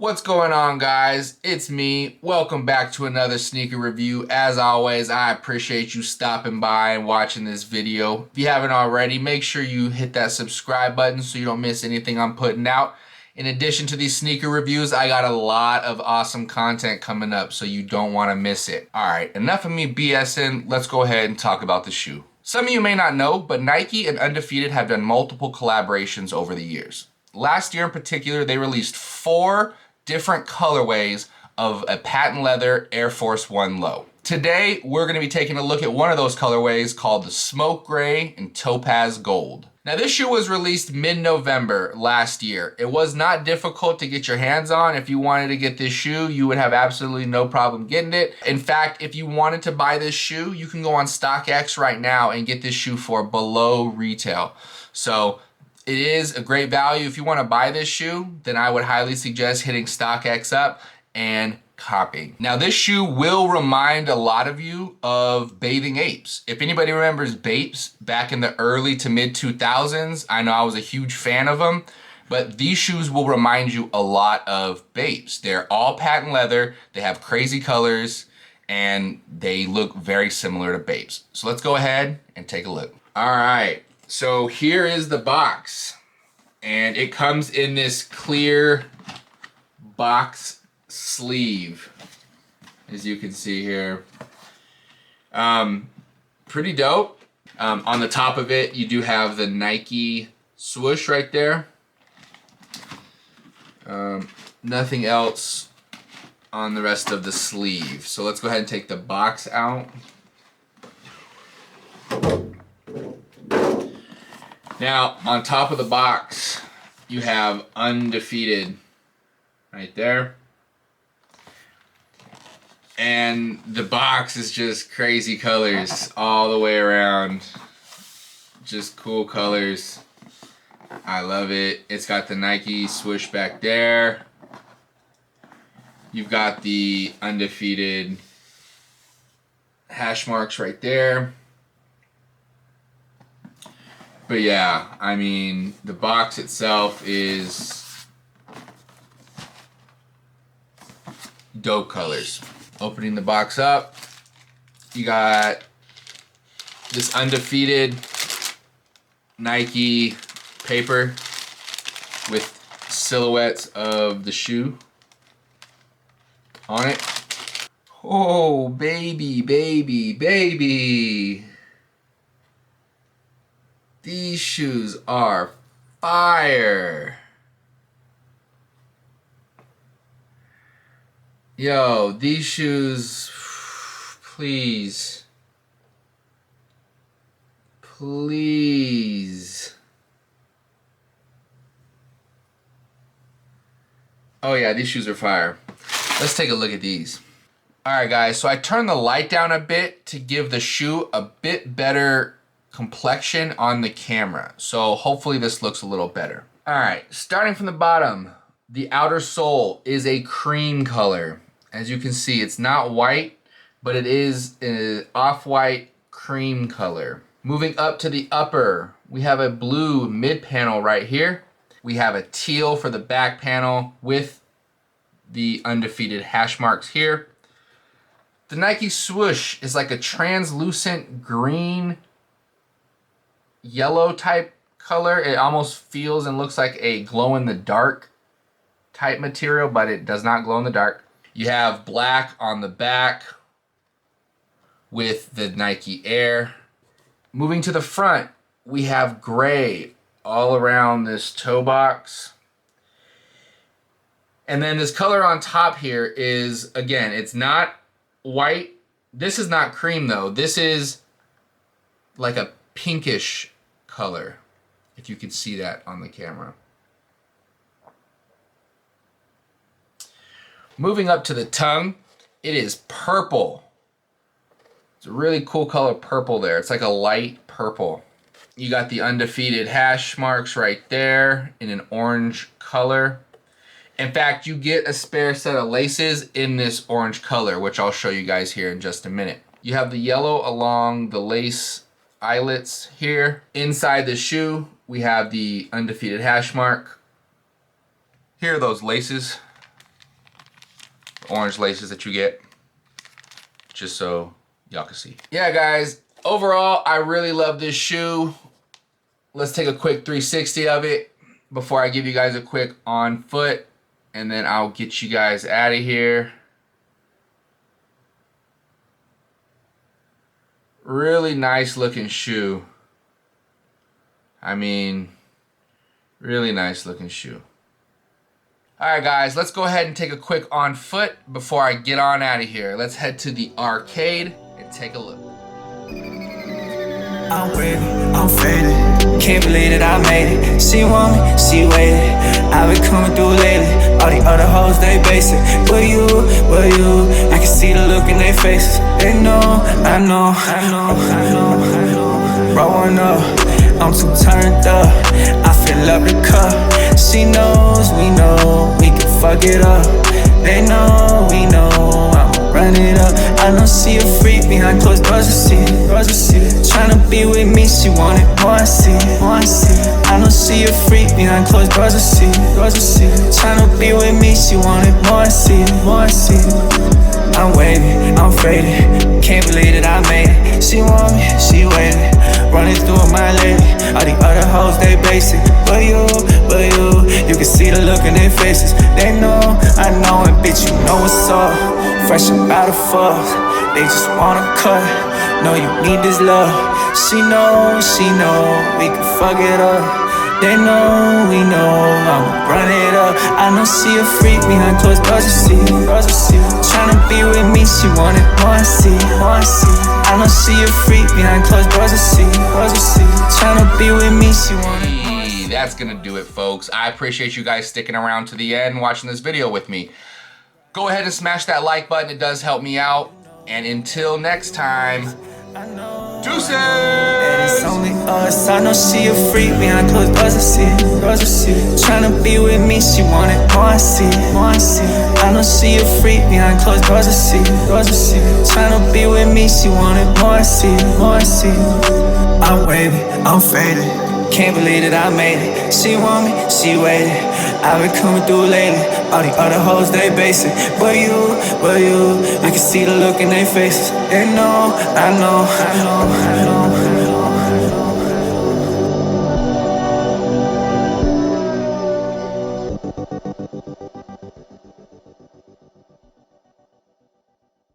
What's going on, guys? It's me. Welcome back to another sneaker review. As always, I appreciate you stopping by and watching this video. If you haven't already, make sure you hit that subscribe button so you don't miss anything I'm putting out. In addition to these sneaker reviews, I got a lot of awesome content coming up, so you don't want to miss it. All right, enough of me BSing. Let's go ahead and talk about the shoe. Some of you may not know, but Nike and Undefeated have done multiple collaborations over the years. Last year in particular, they released 4 different colorways of a patent leather Air Force One low. Today, we're going to be taking a look at one of those colorways called the Smoke Gray and Topaz Gold. Now, this shoe was released mid-November last year. It was not difficult to get your hands on. If you wanted to get this shoe, you would have absolutely no problem getting it. In fact, if you wanted to buy this shoe, you can go on StockX right now and get this shoe for below retail. So it is a great value. If you want to buy this shoe, then I would highly suggest hitting StockX up and copying. Now, this shoe will remind a lot of you of Bathing Apes. If anybody remembers Bapes back in the early to mid 2000s, I know I was a huge fan of them, but these shoes will remind you a lot of Bapes. They're all patent leather, they have crazy colors, and they look very similar to Bapes. So let's go ahead and take a look. All right. So here is the box, and it comes in this clear box sleeve, as you can see here. Pretty dope. On the top of it, you do have the Nike swoosh right there. Nothing else on the rest of the sleeve. So let's go ahead and take the box out. Now, on top of the box, you have Undefeated right there. And the box is just crazy colors all the way around. Just cool colors. I love it. It's got the Nike swoosh back there. You've got the Undefeated hash marks right there. But yeah, I mean, the box itself is dope colors. Opening the box up, you got this Undefeated Nike paper with silhouettes of the shoe on it. Oh, baby, baby, baby. These shoes are fire. Yo, these shoes, please. Please. Oh yeah, these shoes are fire. Let's take a look at these. Alright guys, so I turned the light down a bit to give the shoe a bit better complexion on the camera. So hopefully this looks a little better. Alright, starting from the bottom, the outer sole is a cream color. As you can see, it's not white, but it is an off-white cream color. Moving up to the upper, we have a blue mid panel right here. We have a teal for the back panel with the Undefeated hash marks here. The Nike swoosh is like a translucent green yellow type color. It almost feels and looks like a glow-in-the-dark type material, but it does not glow in the dark. You have black on the back with the Nike Air. Moving to the front, we have gray all around this toe box. And then this color on top here is, again, it's not white. This is not cream though. This is like a pinkish color, if you can see that on the camera. Moving up to the tongue, it is purple. It's a really cool color purple there. It's like a light purple. You got the Undefeated hash marks right there in an orange color. In fact, you get a spare set of laces in this orange color, which I'll show you guys here in just a minute. You have the yellow along the lace eyelets here. Inside the shoe, we have the Undefeated hash mark. Here are those laces orange laces that you get, just so y'all can see. Yeah, guys, overall, I really love this shoe. Let's take a quick 360 of it before I give you guys a quick on foot, and then I'll get you guys out of here. Really nice looking shoe. I mean, really nice looking shoe. Alright guys, let's go ahead and take a quick on foot before I get on out of here. Let's head to the arcade and take a look. I'm ready, I'm faded. Can't believe that I made it. She want me, she waited. I've been coming through lately. All the other hoes, they basic. But you, I can see the look in their faces. They know, I know. Rolling up, I'm too turned up. I fill up the cup. She knows, we know, we can fuck it up. They know, we know, I'ma run it up. I know she a freak behind closed doors, I see it. Tryna be with me, she want it more, I see it. I know she a freak behind closed doors, I see it. Tryna be with me, she want it more, I see it. I'm wavy, I'm faded. Can't believe that I made it. She want me, she waited. Running through my lady. All the other hoes, they basic. But you can see the look in their faces. They know, I know, and bitch, you know what's up. Fresh up out of fuck, they just wanna cut. Know you need this love. She know, we can fuck it up. They know, we know, I'ma run it up. I know she a freak behind closed doors, you see it. Tryna be with me, she want it more, I see it. I know she a freak behind closed doors, you see it. Tryna be with me, she want it more, I see it. That's gonna do it, folks. I appreciate you guys sticking around to the end and watching this video with me. Go ahead and smash that like button, it does help me out. And until next time, deuces! It's only us. I know she a freak behind closed doors, I see it. Tryna be with me, she want it more, I see it. I know she a freak behind closed doors, I see it. Tryna be with me, she want it more, I see it. I'm wavy, I'm faded. Can't believe that I made it. She want me, she waited. I've been coming through lately. All the other hoes, they basic. But you, I can see the look in their faces. They know, I know.